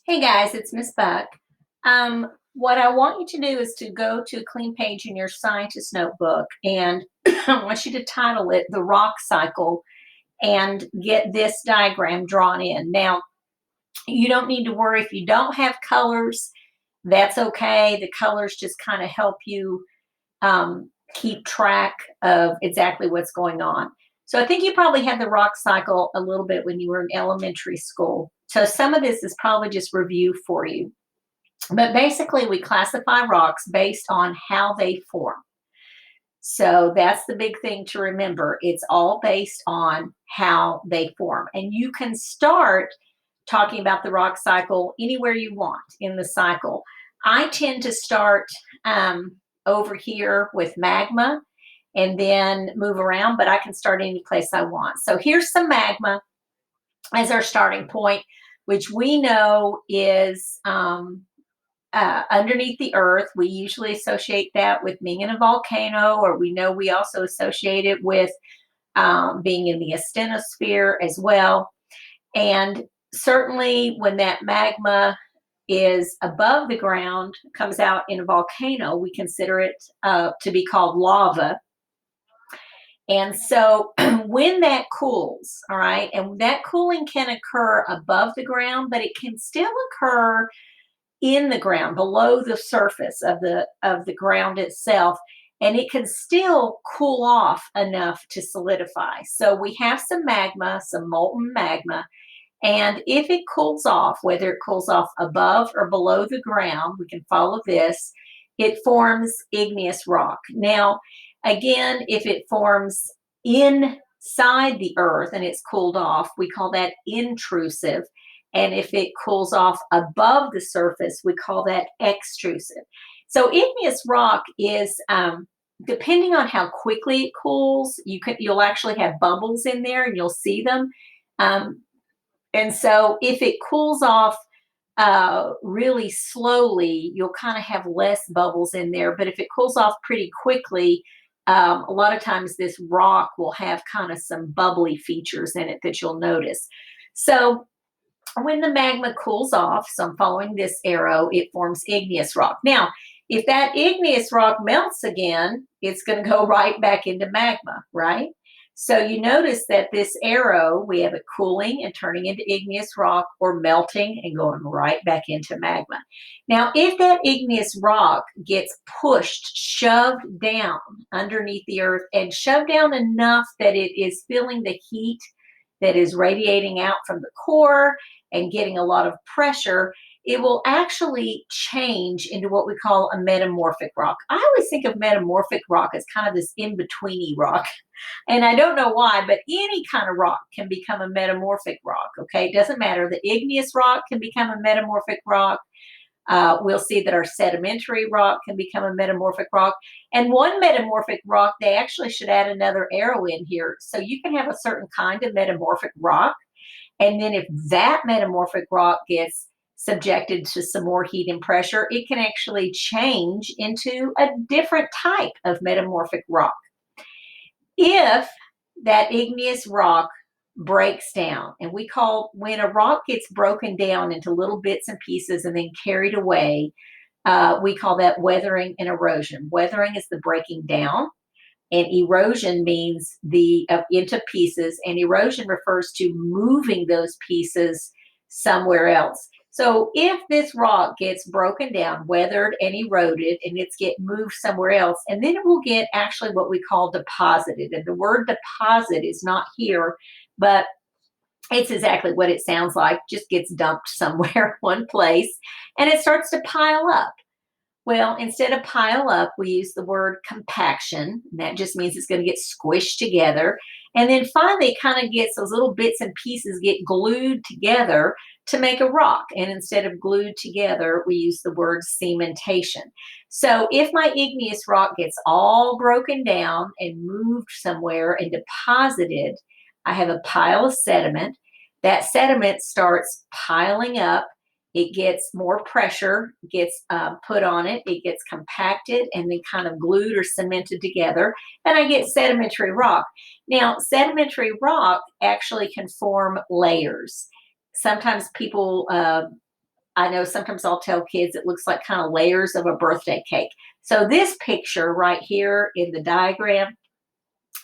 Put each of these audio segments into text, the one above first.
Hey guys, it's Miss Buck. What I want you to do is to go to a clean page in your scientist notebook, and I want you to title it The Rock Cycle and get this diagram drawn in. Now, you don't need to worry if you don't have colors. That's okay. The colors just kind of help you keep track of exactly what's going on. So I think you probably had the rock cycle a little bit when you were in elementary school. So some of this is probably just review for you. But basically, we classify rocks based on how they form. So that's the big thing to remember. It's all based on how they form. And you can start talking about the rock cycle anywhere you want in the cycle. I tend to start over here with magma and then move around, but I can start any place I want. So here's some magma as our starting point, which we know is underneath the earth. We usually associate that with being in a volcano, or we know we also associate it with being in the asthenosphere as well. And certainly when that magma is above the ground, comes out in a volcano, we consider it to be called lava. And so when that cools, all right, and that cooling can occur above the ground, but it can still occur in the ground, below the surface of the ground itself, and it can still cool off enough to solidify. So we have some magma, some molten magma, and if it cools off, whether it cools off above or below the ground, we can follow this, it forms igneous rock. Now, again, if it forms inside the earth and it's cooled off, we call that intrusive. And if it cools off above the surface, we call that extrusive. So igneous rock is, depending on how quickly it cools, you'll actually have bubbles in there and you'll see them. And so if it cools off really slowly, you'll kind of have less bubbles in there. But if it cools off pretty quickly, a lot of times this rock will have kind of some bubbly features in it that you'll notice. So when the magma cools off, so I'm following this arrow, it forms igneous rock. Now, if that igneous rock melts again, it's going to go right back into magma, right? So you notice that this arrow, we have it cooling and turning into igneous rock, or melting and going right back into magma. Now, if that igneous rock gets pushed, shoved down underneath the earth, and shoved down enough that it is feeling the heat that is radiating out from the core and getting a lot of pressure, it will actually change into what we call a metamorphic rock. I always think of metamorphic rock as kind of this in-betweeny rock. And I don't know why, but any kind of rock can become a metamorphic rock, okay? It doesn't matter. The igneous rock can become a metamorphic rock. We'll see that our sedimentary rock can become a metamorphic rock. And one metamorphic rock, they actually should add another arrow in here. So you can have a certain kind of metamorphic rock. And then if that metamorphic rock gets subjected to some more heat and pressure, it can actually change into a different type of metamorphic rock. If that igneous rock breaks down, and we call, when a rock gets broken down into little bits and pieces and then carried away, we call that weathering and erosion. Weathering is the breaking down, and erosion means the into pieces, and erosion refers to moving those pieces somewhere else. So if this rock gets broken down, weathered and eroded, and it's get moved somewhere else, and then it will get actually what we call deposited. And the word deposit is not here, but it's exactly what it sounds like, just gets dumped somewhere, one place, and it starts to pile up. Well, instead of pile up, we use the word compaction. And that just means it's going to get squished together. And then finally, it kind of gets those little bits and pieces get glued together to make a rock. And instead of glued together, we use the word cementation. So if my igneous rock gets all broken down and moved somewhere and deposited, I have a pile of sediment. That sediment starts piling up. It gets more pressure, gets put on it, it gets compacted and then kind of glued or cemented together, and I get sedimentary rock. Now, sedimentary rock actually can form layers. Sometimes people I know sometimes I'll tell kids it looks like kind of layers of a birthday cake. So this picture right here in the diagram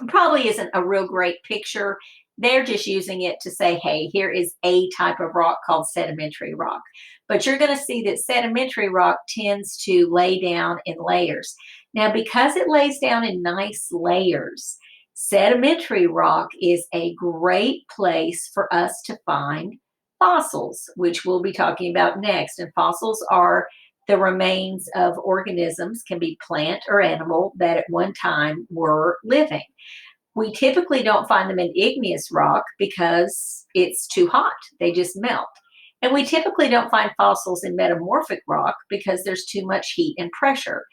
probably isn't a real great picture. They're just using it to say, hey, here is a type of rock called sedimentary rock. But you're going to see that sedimentary rock tends to lay down in layers. Now, because it lays down in nice layers, sedimentary rock is a great place for us to find fossils, which we'll be talking about next. And fossils are the remains of organisms, can be plant or animal, that at one time were living. We typically don't find them in igneous rock because it's too hot. They just melt. And we typically don't find fossils in metamorphic rock because there's too much heat and pressure.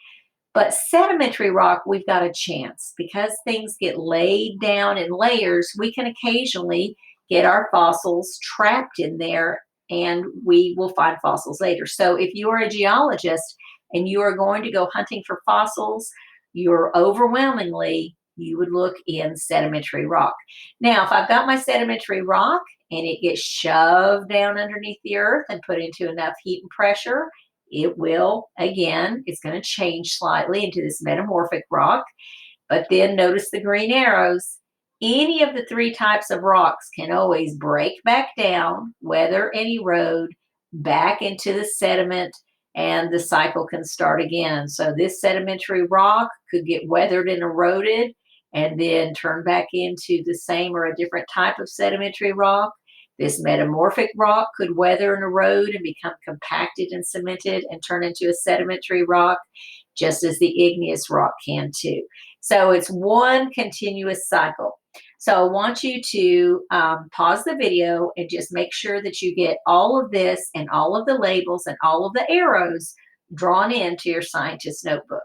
But sedimentary rock, we've got a chance because things get laid down in layers. We can occasionally get our fossils trapped in there and we will find fossils later. So if you are a geologist and you are going to go hunting for fossils, you're overwhelmingly, you would look in sedimentary rock. Now, if I've got my sedimentary rock and it gets shoved down underneath the earth and put into enough heat and pressure, it will, again, it's going to change slightly into this metamorphic rock. But then notice the green arrows. Any of the three types of rocks can always break back down, weather and erode back into the sediment, and the cycle can start again. So this sedimentary rock could get weathered and eroded and then turn back into the same or a different type of sedimentary rock. This metamorphic rock could weather and erode and become compacted and cemented and turn into a sedimentary rock, just as the igneous rock can too. So it's one continuous cycle. So I want you to pause the video and just make sure that you get all of this and all of the labels and all of the arrows drawn into your scientist notebook.